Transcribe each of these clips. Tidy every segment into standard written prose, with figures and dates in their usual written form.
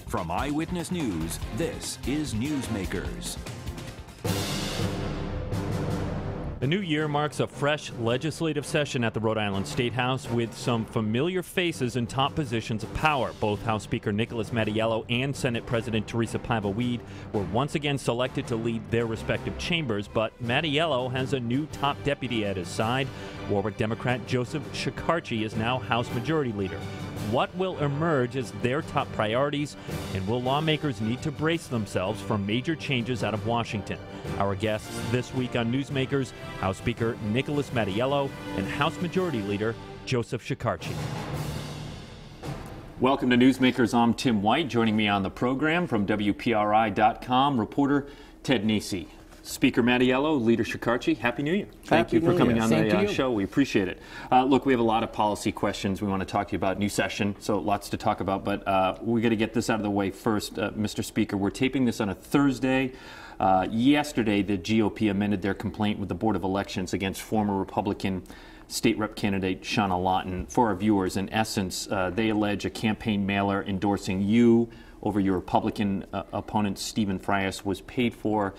From Eyewitness News, this is Newsmakers. The new year marks a fresh legislative session at the Rhode Island State House with some familiar faces in top positions of power. Both House Speaker Nicholas Mattiello and Senate President Teresa Pava-Weed were once again selected to lead their respective chambers, but Mattiello has a new top deputy at his side. Warwick Democrat Joseph Shekarchi is now House Majority Leader. What will emerge as their top priorities, and will lawmakers need to brace themselves for major changes out of Washington? Our guests this week on Newsmakers, House Speaker Nicholas Mattiello and House Majority Leader Joseph Shekarchi. Welcome to Newsmakers. I'm Tim White. Joining me on the program from WPRI.com, reporter Ted Nesi. Speaker Mattiello, Leader Shekarchi, Happy New Year. Thank you for coming on the show. We appreciate it. Look, we have a lot of policy questions we want to talk to you about. New session, so lots to talk about, but we're going to get this out of the way first. Mr. Speaker, we're taping this on a Thursday. Yesterday, the GOP amended their complaint with the Board of Elections against former Republican state rep candidate Shauna Lawton. For our viewers, in essence, they allege a campaign mailer endorsing you over your Republican opponent, Stephen Frias, was paid for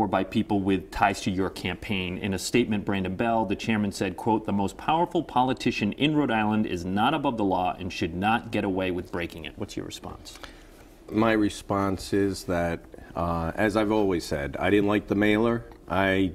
by people with ties to your campaign. In a statement, Brandon Bell, the chairman, said, quote, "The most powerful politician in Rhode Island is not above the law and should not get away with breaking it." What's your response? My response is that, as I've always said, I didn't like the mailer. I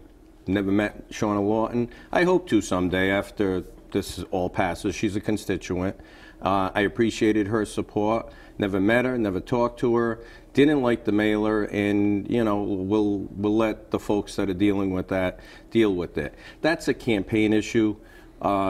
never met Shauna Lawton. I hope to someday after this all passes. She's a constituent. I appreciated her support. Never met her, never talked to her. Didn't like the mailer, and we'll let the folks that are dealing with that deal with it. That's a campaign issue.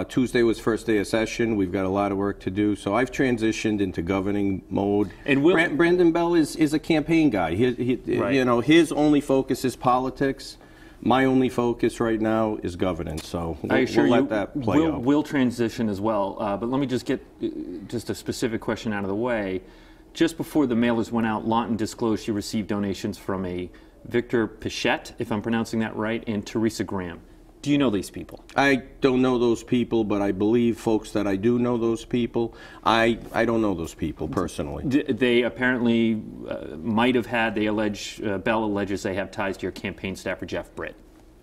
Tuesday was first day of session. We've got a lot of work to do, so I've transitioned into governing mode. And Brandon Bell is a campaign guy. Right. His only focus is politics. My only focus right now is governance, so we'll let that play out. We'll transition as well, but let me just get just a specific question out of the way. Just before the mailers went out, Lawton disclosed she received donations from a Victor Pichette, if I'm pronouncing that right, and Teresa Graham. Do you know these people? I don't know those people, but I believe folks that I do know those people. I don't know those people personally. They apparently might have had, Bell alleges they have ties to your campaign staffer, Jeff Britt.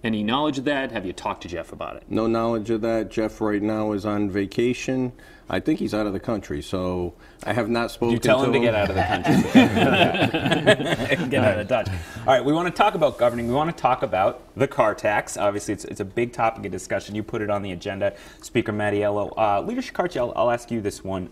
Any knowledge of that? Have you talked to Jeff about it? No knowledge of that. Jeff right now is on vacation. I think he's out of the country, so I have not spoken to him. You tell him to get out of the country. Get out of touch. All right, we want to talk about governing. We want to talk about the car tax. Obviously, it's a big topic of discussion. You put it on the agenda, Speaker Mattiello. Leader Shekarchi, I'll ask you this one.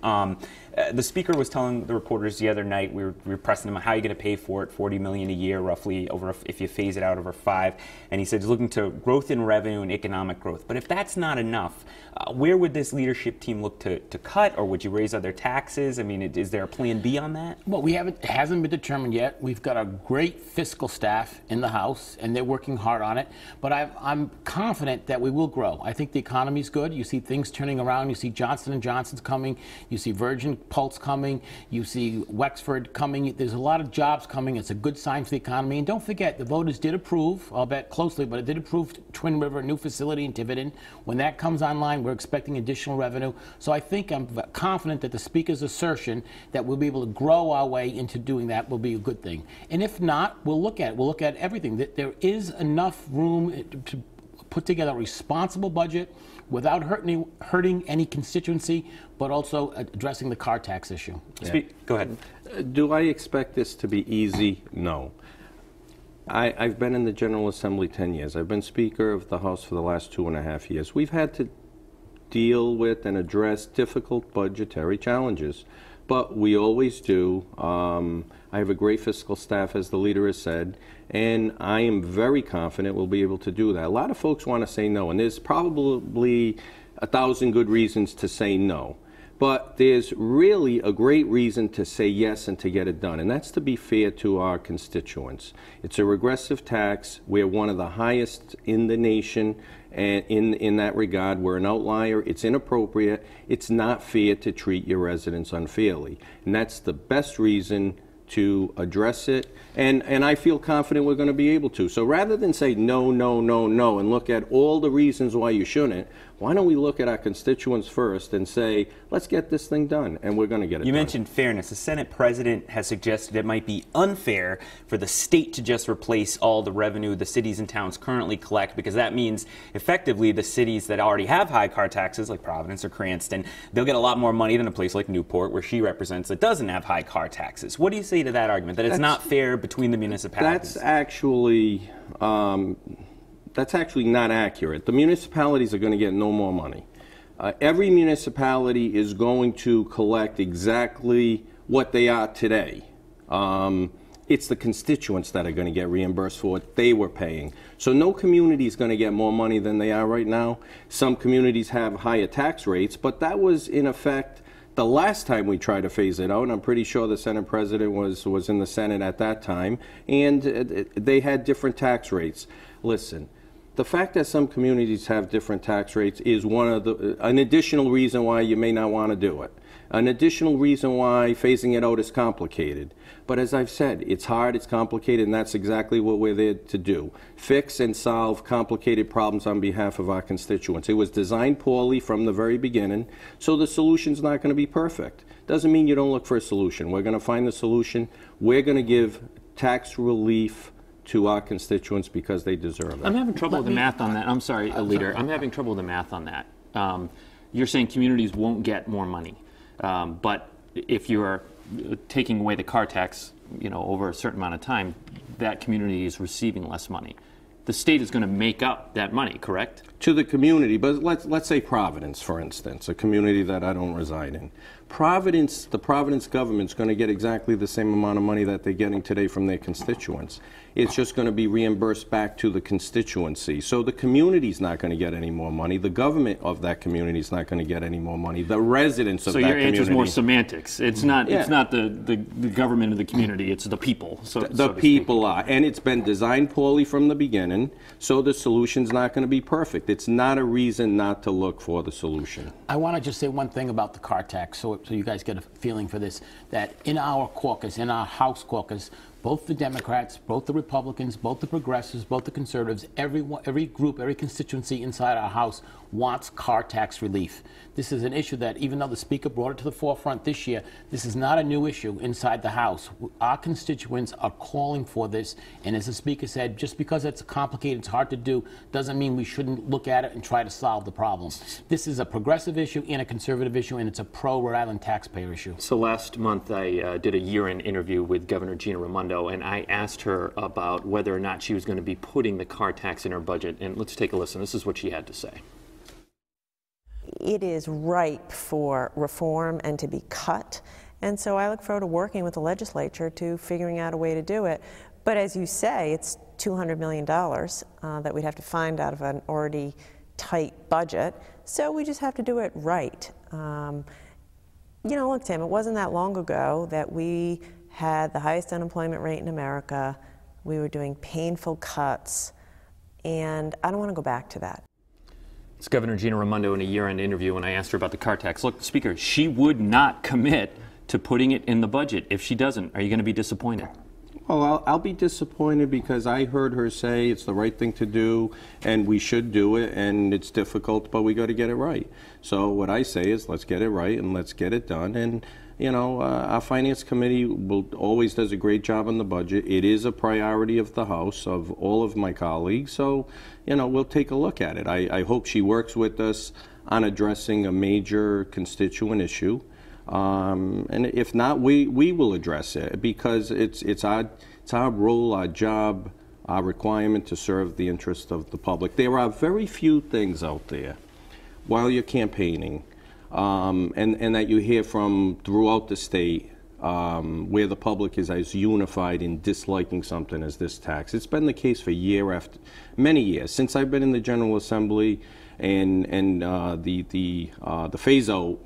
The Speaker was telling the reporters the other night, we were pressing him, how are you going to pay for it? $40 million a year, roughly, if you phase it out over 5. And he said he's looking to growth in revenue and economic growth. But if that's not enough, where would this leadership team look to cut, or would you raise other taxes? I mean, is there a plan B on that? Well, it hasn't been determined yet. We've got a great fiscal staff in the House, and they're working hard on it. But I'm confident that we will grow. I think the economy's good. You see things turning around. You see Johnson & Johnson's coming. You see Virgin Pulse coming. You see Wexford coming. There's a lot of jobs coming. It's a good sign for the economy. And don't forget, the voters did approve, I'll bet closely, but it did approve Twin River, a new facility in Tiverton. When that comes online, we're expecting additional revenue. So I think I'm confident that the Speaker's assertion that we'll be able to grow our way into doing that will be a good thing. And if not, we'll look at it. We'll look at everything. There is enough room to put together a responsible budget without hurting any constituency, but also addressing the car tax issue. Yeah. Go ahead. Do I expect this to be easy? No. I've been in the General Assembly 10 years. I've been Speaker of the House for the last 2.5 years. We've had to deal with and address difficult budgetary challenges, but we always do. I have a great fiscal staff, as the leader has said, and I am very confident we'll be able to do that. A lot of folks want to say no, and there's probably 1,000 good reasons to say no. But there's really a great reason to say yes and to get it done, and that's to be fair to our constituents. It's a regressive tax. We're one of the highest in the nation, and in that regard, we're an outlier. It's inappropriate. It's not fair to treat your residents unfairly, and that's the best reason to address it, and I feel confident we're going to be able to. So rather than say no, no, no, no, and look at all the reasons why you shouldn't, Why don't we look at our constituents first and say, let's get this thing done, and we're going to get it done. You mentioned fairness. The Senate president has suggested it might be unfair for the state to just replace all the revenue the cities and towns currently collect, because that means effectively the cities that already have high car taxes, like Providence or Cranston, they'll get a lot more money than a place like Newport, where she represents, that doesn't have high car taxes. What do you say to that argument, that it's not fair between the municipalities? That's actually not accurate. The municipalities are going to get no more money. Every municipality is going to collect exactly what they are today. It's the constituents that are going to get reimbursed for what they were paying. So no community is going to get more money than they are right now. Some communities have higher tax rates, but that was in effect the last time we tried to phase it out, and I'm pretty sure the Senate president was in the Senate at that time, and they had different tax rates. Listen, the fact that some communities have different tax rates is an additional reason why you may not want to do it. An additional reason why phasing it out is complicated. But as I've said, it's hard, it's complicated, and that's exactly what we're there to do. Fix and solve complicated problems on behalf of our constituents. It was designed poorly from the very beginning, so the solution's not going to be perfect. Doesn't mean you don't look for a solution. We're going to find the solution. We're going to give tax relief to our constituents because they deserve it. I'm having trouble with the math on that. I'm sorry, Leader. I'm having trouble with the math on that. You're saying communities won't get more money, but if you're taking away the car tax, over a certain amount of time, that community is receiving less money. The state is going to make up that money, correct? To the community, but let's say Providence, for instance, a community that I don't reside in. The Providence government's going to get exactly the same amount of money that they're getting today from their constituents. It's just going to be reimbursed back to the constituency. So the community's not going to get any more money. The government of that community is not going to get any more money. The residents of that community. So your answer is more semantics. It's not. Yeah. It's not the government of the community. It's the people. The people are, and it's been designed poorly from the beginning. So the solution's not going to be perfect. It's not a reason not to look for the solution. I want to just say one thing about the car tax, so you guys get a feeling for this. That in our caucus, in our House caucus, both the Democrats, both the Republicans, both the Progressives, both the Conservatives, every group, every constituency inside our House wants car tax relief. This is an issue that, even though the Speaker brought it to the forefront this year, this is not a new issue inside the House. Our constituents are calling for this, and as the Speaker said, just because it's complicated, it's hard to do, doesn't mean we shouldn't look at it and try to solve the problem. This is a progressive issue and a conservative issue, and it's a pro-Rhode Island taxpayer issue. So last month I did a year-end interview with Governor Gina Raimondo, and I asked her about whether or not she was going to be putting the car tax in her budget. And let's take a listen. This is what she had to say. It is ripe for reform and to be cut. And so I look forward to working with the legislature to figuring out a way to do it. But as you say, it's $200 million that we'd have to find out of an already tight budget. So we just have to do it right. Look, Tim, it wasn't that long ago that we had the highest unemployment rate in America. We were doing painful cuts, and I don't want to go back to that. It's Governor Gina Raimondo in a year-end interview when I asked her about the car tax. Look, Speaker, she would not commit to putting it in the budget. If she doesn't, are you going to be disappointed? Well, I'll be disappointed because I heard her say it's the right thing to do and we should do it, and it's difficult, but we got to get it right. So what I say is let's get it right and let's get it done. And our Finance Committee always does a great job on the budget. It is a priority of the House, of all of my colleagues. So, we'll take a look at it. I hope she works with us on addressing a major constituent issue. And if not, we will address it because it's our role, our job, our requirement to serve the interest of the public. There are very few things out there while you're campaigning and that you hear from throughout the state where the public is as unified in disliking something as this tax. It's been the case for many years since I've been in the General Assembly, and the phase out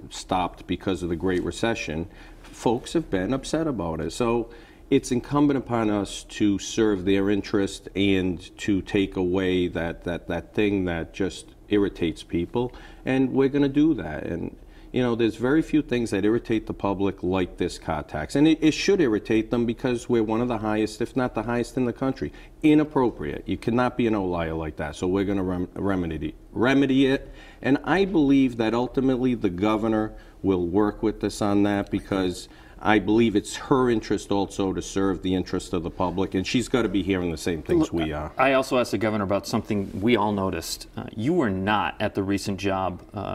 stopped because of the Great Recession. Folks have been upset about it. So it's incumbent upon us to serve their interest and to take away that thing that just irritates people, and we're going to do that. And You know, there's very few things that irritate the public like this car tax. And it should irritate them because we're one of the highest, if not the highest in the country. Inappropriate. You cannot be an outlier like that. So we're going to remedy it. And I believe that ultimately the governor will work with us on that, because I believe it's her interest also to serve the interest of the public, and she's got to be hearing the same things we are. I also asked the governor about something we all noticed. You were not at the recent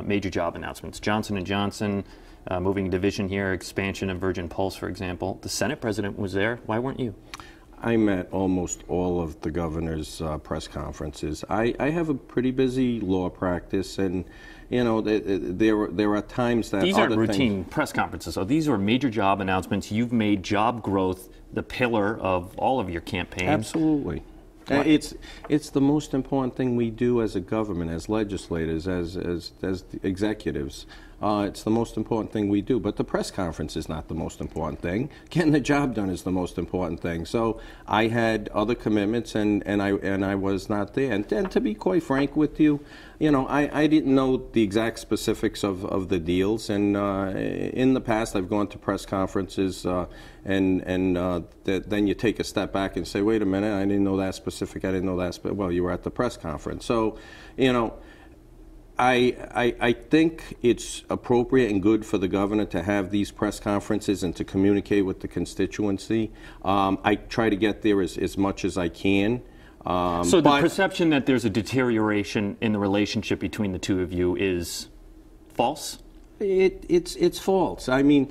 major job announcements. Johnson & Johnson, moving division here, expansion of Virgin Pulse, for example. The Senate president was there. Why weren't you? I'm at almost all of the governor's press conferences. I have a pretty busy law practice, and you know, there are times that these aren't routine press conferences. So these are major job announcements. You've made job growth the pillar of all of your campaigns. Absolutely. It's the most important thing we do as a government, as legislators, as executives. It's the most important thing we do. But the press conference is not the most important thing. Getting the job done is the most important thing. So I had other commitments, and I was not there. And to be quite frank with you, you know, I didn't know the exact specifics of the deals. And in the past, I've gone to press conferences, and then you take a step back and say, wait a minute, I didn't know that specific. I didn't know that. Well, you were at the press conference. So, you know, I think it's appropriate and good for the governor to have these press conferences and to communicate with the constituency. I try to get there as much as I can. So the perception that there's a deterioration in the relationship between the two of you is false? It's false. I mean,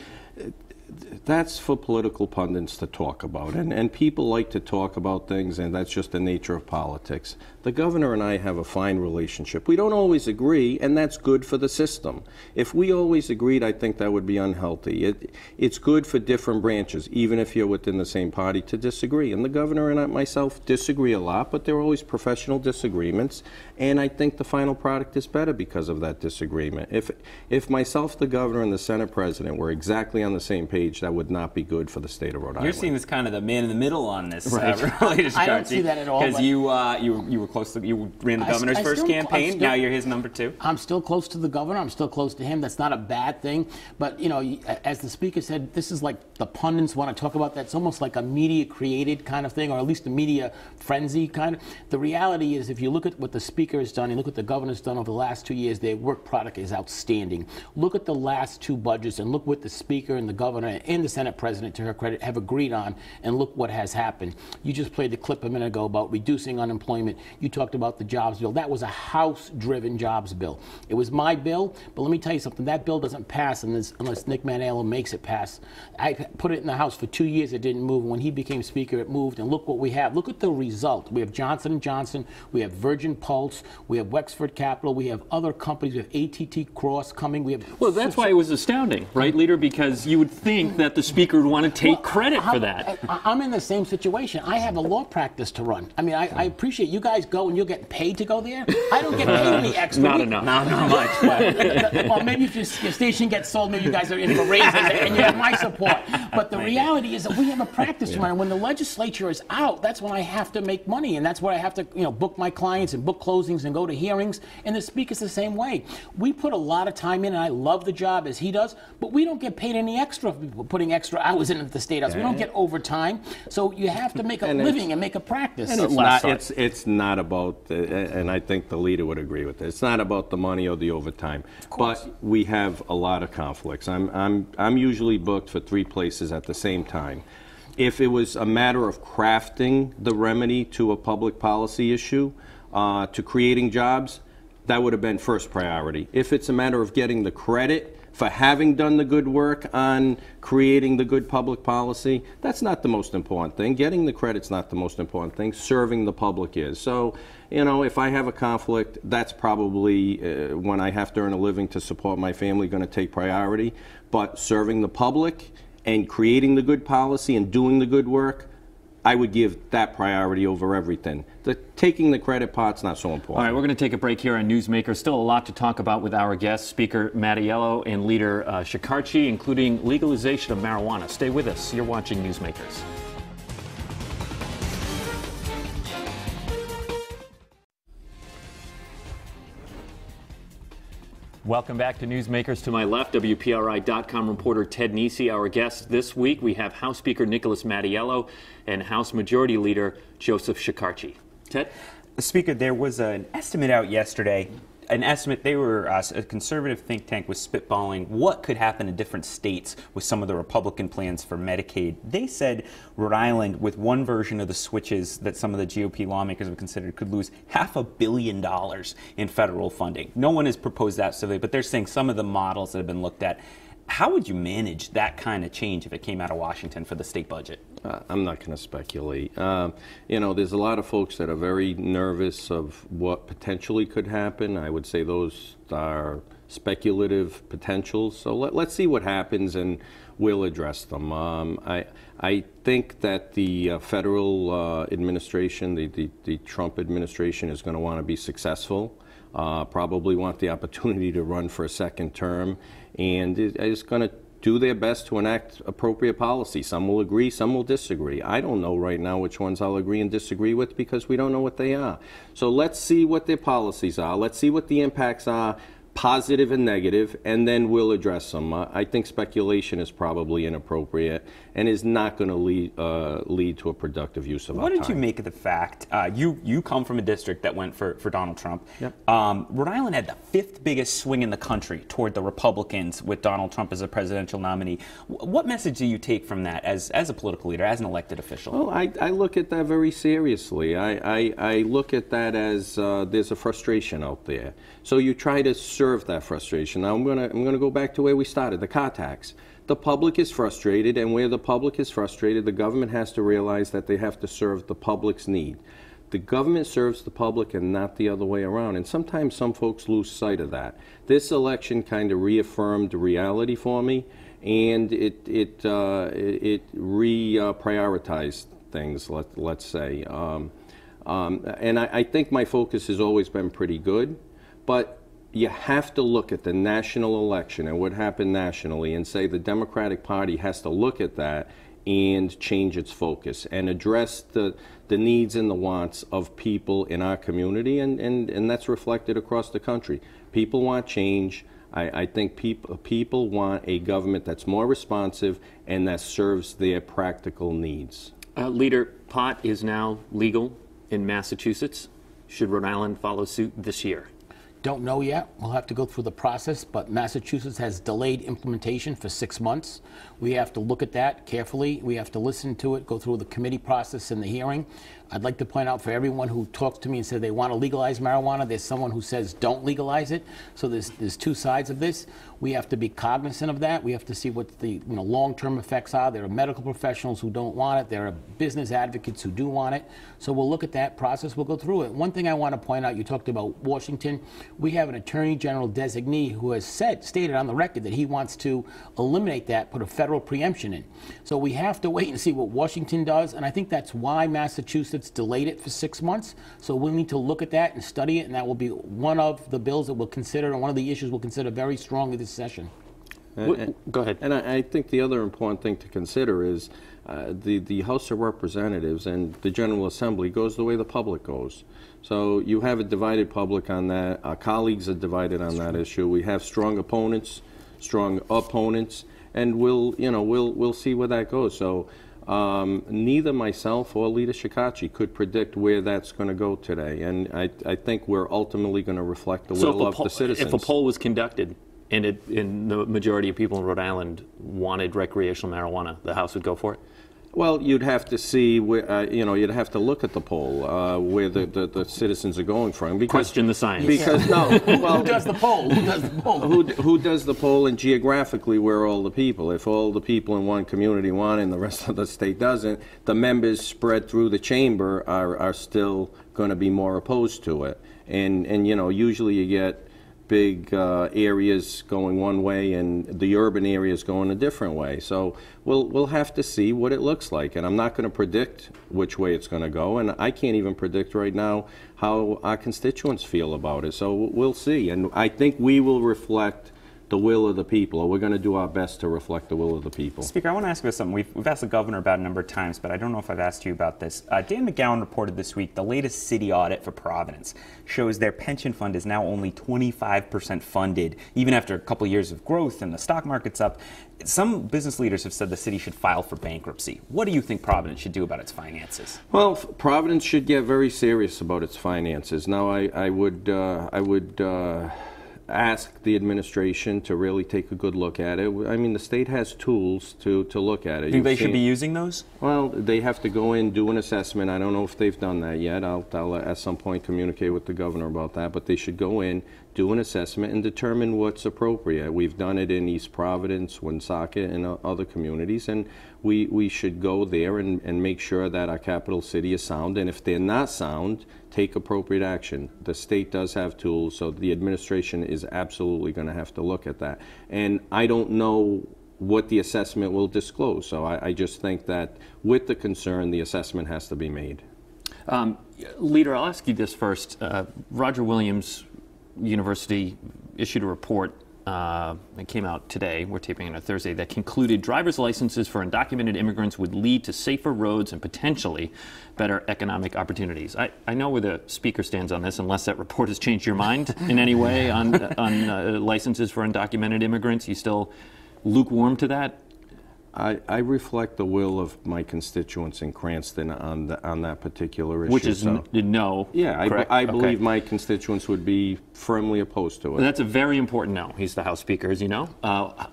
that's for political pundits to talk about, and people like to talk about things, and that's just the nature of politics. The governor and I have a fine relationship. We don't always agree, and that's good for the system. If we always agreed, I think that would be unhealthy. It's good for different branches, even if you're within the same party, to disagree. And the governor and I, myself, disagree a lot, but there are always professional disagreements, and I think the final product is better because of that disagreement. If myself, the governor, and the Senate president were exactly on the same page, that would not be good for the state of Rhode Island. You're seeing as kind of the man in the middle on this, right? I don't see that at all. Because you were close to, you ran the governor's first campaign. Now you're his number two. I'm still close to the governor. I'm still close to him. That's not a bad thing. But you know, as the speaker said, this is like the pundits want to talk about that. It's almost like a media-created kind of thing, or at least a media frenzy kind of. The reality is, if you look at what the speaker has done and look at the governor's done over the last 2 years, their work product is outstanding. Look at the last two budgets and look what the speaker and the governor and the Senate president, to her credit, have agreed on, and look what has happened. You just played the clip a minute ago about reducing unemployment. You talked about the jobs bill. That was a House-driven jobs bill. It was my bill, but let me tell you something. That bill doesn't pass unless Nick Mattiello makes it pass. I put it in the House for 2 years. It didn't move. When he became Speaker, it moved, and look what we have. Look at the result. We have Johnson & Johnson. We have Virgin Pulse. We have Wexford Capital. We have other companies. We have ATT Cross coming. We have. Well, that's why it was astounding, right, Leader? Because you would think that the Speaker would want to take credit for that. I'm in the same situation. I have a law practice to run. I mean, I appreciate you guys go and you're getting paid to go there. I don't get paid any extra. Not enough. Not much. Well, maybe if your station gets sold, maybe you guys are in for raises and you have my support. But the reality is that we have a practice to run. And when the legislature is out, that's when I have to make money, and that's where I have to, book my clients and book closings and go to hearings. And the speaker's the same way. We put a lot of time in, and I love the job as he does, but we don't get paid any extra for putting extra hours into the state house. We don't get overtime, so you have to make a living and make a practice. And it's not about, and I think the leader would agree with this. It's not about the money or the overtime, but we have a lot of conflicts. I'm usually booked for 3 places at the same time. If it was a matter of crafting the remedy to a public policy issue, to creating jobs, that would have been first priority. If it's a matter of getting the credit for having done the good work on creating the good public policy, that's not the most important thing. Getting the credit's not the most important thing. Serving the public is. So, if I have a conflict, that's probably when I have to earn a living to support my family going to take priority. But serving the public and creating the good policy and doing the good work, I would give that priority over everything. Taking the credit part's not so important. All right, we're going to take a break here on Newsmakers. Still a lot to talk about with our guests, Speaker Mattiello and Leader Shekarchi, including legalization of marijuana. Stay with us. You're watching Newsmakers. Welcome back to Newsmakers. To my left, WPRI.com reporter Ted Nesi. Our guest this week, we have House Speaker Nicholas Mattiello and House Majority Leader Joseph Shekarchi. Ted? Speaker, there was an estimate out yesterday. A conservative think tank was spitballing what could happen in different states with some of the Republican plans for Medicaid. They said Rhode Island, with one version of the switches that some of the GOP lawmakers have considered, could lose $500 million in federal funding. No one has proposed that survey, but they're saying some of the models that have been looked at. How would you manage that kind of change if it came out of Washington for the state budget? I'm not going to speculate. There's a lot of folks that are very nervous of what potentially could happen. I would say those are speculative potentials. So let's see what happens, and we'll address them. I think that the federal administration, the Trump administration, is going to want to be successful. Probably want the opportunity to run for a second term, and is going to do their best to enact appropriate policy. Some will agree, some will disagree. I don't know right now which ones I'll agree and disagree with because we don't know what they are. So let's see what their policies are. Let's see what the impacts are, positive and negative, and then we'll address them. I think speculation is probably inappropriate and is not going to lead to a productive use of our time. What did you make of the fact, you come from a district that went for Donald Trump. Yep. Rhode Island had the 5th biggest swing in the country toward the Republicans with Donald Trump as a presidential nominee. What message do you take from that as a political leader, as an elected official? Well, I look at that very seriously. I look at that as there's a frustration out there. So you try to serve that frustration. Now I'm gonna go back to where we started, the car tax. The public is frustrated, and where the public is frustrated, the government has to realize that they have to serve the public's need. The government serves the public and not the other way around, and sometimes some folks lose sight of that. This election kind of reaffirmed reality for me, and it reprioritized things, let's say. And I think my focus has always been pretty good, but you have to look at the national election and what happened nationally and say the Democratic Party has to look at that and change its focus and address the needs and the wants of people in our community, and that's reflected across the country. People want change. I think people want a government that's more responsive and that serves their practical needs. Leader, pot is now legal in Massachusetts. Should Rhode Island follow suit this year? Don't know yet. We'll have to go through the process, but Massachusetts has delayed implementation for 6 months. We have to look at that carefully. We have to listen to it, go through the committee process and the hearing. I'd like to point out for everyone who talks to me and says they want to legalize marijuana, there's someone who says don't legalize it. So there's two sides of this. We have to be cognizant of that. We have to see what the long-term effects are. There are medical professionals who don't want it. There are business advocates who do want it. So we'll look at that process. We'll go through it. One thing I want to point out, you talked about Washington. We have an Attorney General designee who has stated on the record that he wants to eliminate that, put a federal preemption in. So we have to wait and see what Washington does, and I think that's why Massachusetts delayed it for 6 months. So we'll need to look at that and study it, and that will be one of the bills that we'll consider and one of the issues we'll consider very strongly this session. Go ahead. And I think the other important thing to consider is the House of Representatives and the General Assembly goes the way the public goes. So you have a divided public on that. Our colleagues are divided on that issue. We have strong opponents, strong opponents, and we'll see where that goes. So neither myself or Leader Shekarchi could predict where that's going to go today, and I think we're ultimately going to reflect the will of the citizens. If a poll was conducted and the majority of people in Rhode Island wanted recreational marijuana, the House would go for it? Well, you'd have to see where, you'd have to look at the poll where the citizens are going from. Because, question the science. Because well, who does the poll? Who does the poll? Who does the poll, and geographically where are all the people? If all the people in one community want it and the rest of the state doesn't, the members spread through the chamber are still going to be more opposed to it. And usually you get big areas going one way and the urban areas going a different way. So we'll have to see what it looks like, and I'm not going to predict which way it's going to go, and I can't even predict right now how our constituents feel about it. So we'll see, and I think we will reflect the will of the people, or we're going to do our best to reflect the will of the people. Speaker, I want to ask you about something. We've asked the governor about a number of times, but I don't know if I've asked you about this. Dan McGowan reported this week the latest city audit for Providence shows their pension fund is now only 25% funded, even after a couple of years of growth and the stock market's up. Some business leaders have said the city should file for bankruptcy. What do you think Providence should do about its finances? Well, Providence should get very serious about its finances. Now, I would ask the administration to really take a good look at it. I mean, the state has tools to look at it. Do you think they should be using those? Well, they have to go in, do an assessment. I don't know if they've done that yet. I'll at some point communicate with the governor about that. But they should go in, do an assessment, and determine what's appropriate. We've done it in East Providence, Woonsocket, and other communities, and we should go there and make sure that our capital city is sound. And if they're not sound, take appropriate action. The state does have tools, so the administration is absolutely going to have to look at that. And I don't know what the assessment will disclose, so I just think that with the concern, the assessment has to be made. Leader, I'll ask you this first. Roger Williams University issued a report that came out today, we're taping on a Thursday, that concluded driver's licenses for undocumented immigrants would lead to safer roads and potentially better economic opportunities. I know where the speaker stands on this, unless that report has changed your mind in any way on licenses for undocumented immigrants. You still lukewarm to that? I reflect the will of my constituents in Cranston on that particular issue. Which is no. Yeah, I believe my constituents would be firmly opposed to it. That's a very important no. He's the House Speaker, as you know.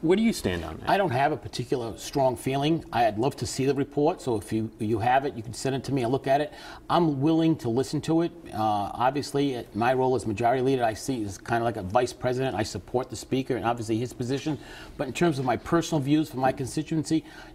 Where do you stand on that? I don't have a particular strong feeling. I'd love to see the report, so if you have it, you can send it to me. I'll look at it. I'm willing to listen to it. Obviously, my role as Majority Leader, I see as kind of like a Vice President. I support the Speaker and obviously his position. But in terms of my personal views for my constituency,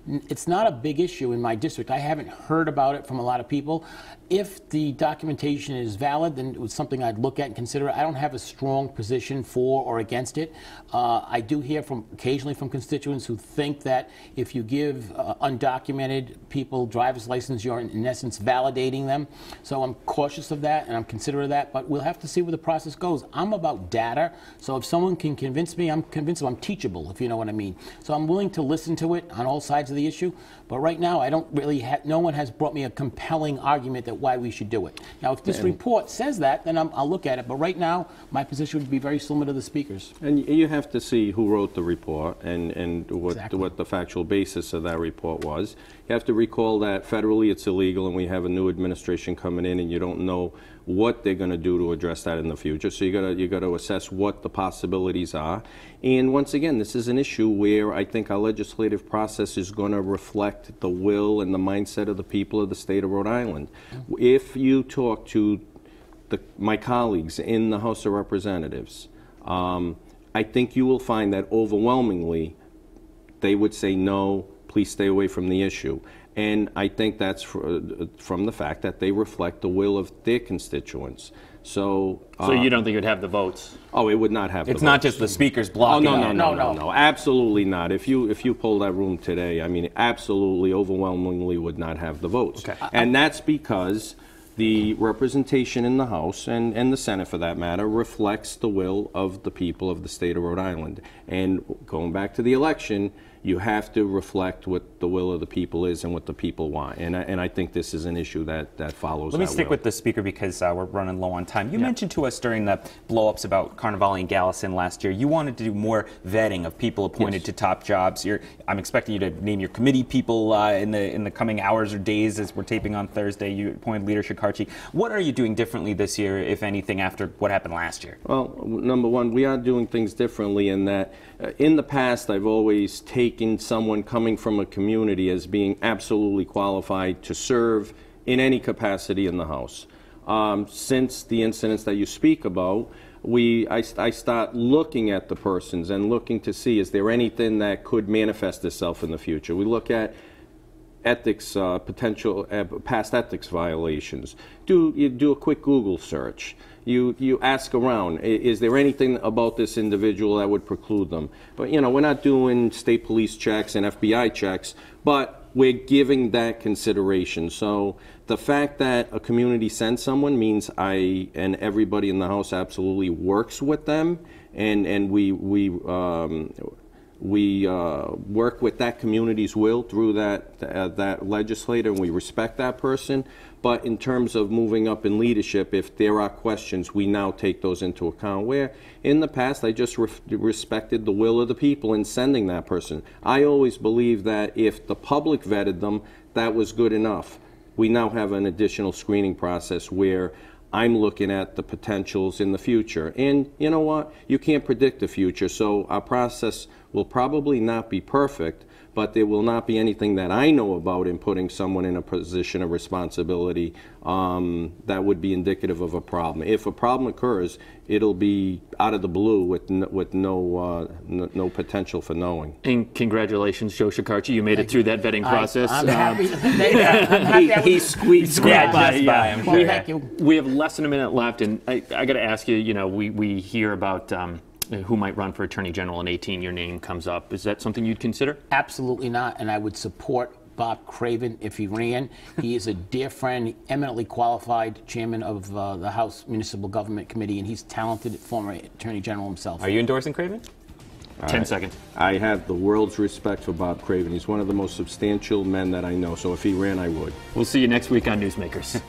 it's not a big issue in my district. I haven't heard about it from a lot of people. If the documentation is valid, then it was something I'd look at and consider. I don't have a strong position for or against it. I do hear occasionally from constituents who think that if you give undocumented people driver's license, you're in essence validating them. So I'm cautious of that and I'm considerate of that, but we'll have to see where the process goes. I'm about data, so if someone can convince me, I'm convinced I'm teachable, if you know what I mean. So I'm willing to listen to it on all sides of the issue, but right now I don't really no one has brought me a compelling argument that why we should do it. Now, if this report says that, then I'll look at it, but right now my position would be very similar to the Speaker's. And you have to see who wrote the report and what, Exactly. what the factual basis of that report was. You have to recall that federally it's illegal and we have a new administration coming in and you don't know what they're going to do to address that in the future. So you got to assess what the possibilities are. And once again, this is an issue where I think our legislative process is going to reflect the will and the mindset of the people of the state of Rhode Island. If you talk to my colleagues in the House of Representatives, I think you will find that overwhelmingly they would say no, please stay away from the issue. And I think that's from the fact that they reflect the will of their constituents. So you don't think it would have the votes? Oh, it would not have the votes. It's not just the Speaker's blocking. Oh, no, absolutely not. If you poll that room today, I mean, absolutely, overwhelmingly would not have the votes. Okay. And that's because the representation in the House, and the Senate for that matter, reflects the will of the people of the state of Rhode Island. And going back to the election, you have to reflect what the will of the people is and what the people want. And I think this is an issue that follows. Let me stick with the Speaker because we're running low on time. You mentioned to us during the blow-ups about Carnivale and Gallison last year, you wanted to do more vetting of people appointed to top jobs. I'm expecting you to name your committee people in the coming hours or days as we're taping on Thursday. You appointed Leader Shekarchi. What are you doing differently this year, if anything, after what happened last year? Well, number one, we are doing things differently in that in the past I've always taken someone coming from a community as being absolutely qualified to serve in any capacity in the House. Since the incidents that you speak about, I start looking at the persons and looking to see is there anything that could manifest itself in the future. We look at ethics, potential past ethics violations. You do a quick Google search. You ask around, is there anything about this individual that would preclude them? But we're not doing state police checks and FBI checks, but we're giving that consideration. So the fact that a community sends someone means I and everybody in the House absolutely works with them and we work with that community's will through that legislator, and we respect that person. But in terms of moving up in leadership, if there are questions, we now take those into account. Where in the past, I just respected the will of the people in sending that person. I always believe that if the public vetted them, that was good enough. We now have an additional screening process where I'm looking at the potentials in the future. And you know what? You can't predict the future, so our process will probably not be perfect, but there will not be anything that I know about in putting someone in a position of responsibility that would be indicative of a problem. If a problem occurs, it'll be out of the blue with no potential for knowing. And congratulations, Joe Shekarchi. You made it through that vetting process. I'm happy. He squeaked by. Thank you. We have less than a minute left, and I got to ask you, you know, we hear about who might run for Attorney General in 2018, your name comes up. Is that something you'd consider? Absolutely not, and I would support Bob Craven if he ran. He is a dear friend, eminently qualified chairman of the House Municipal Government Committee, and he's talented former Attorney General himself. Are you endorsing Craven? 10 seconds. I have the world's respect for Bob Craven. He's one of the most substantial men that I know, so if he ran, I would. We'll see you next week on Newsmakers.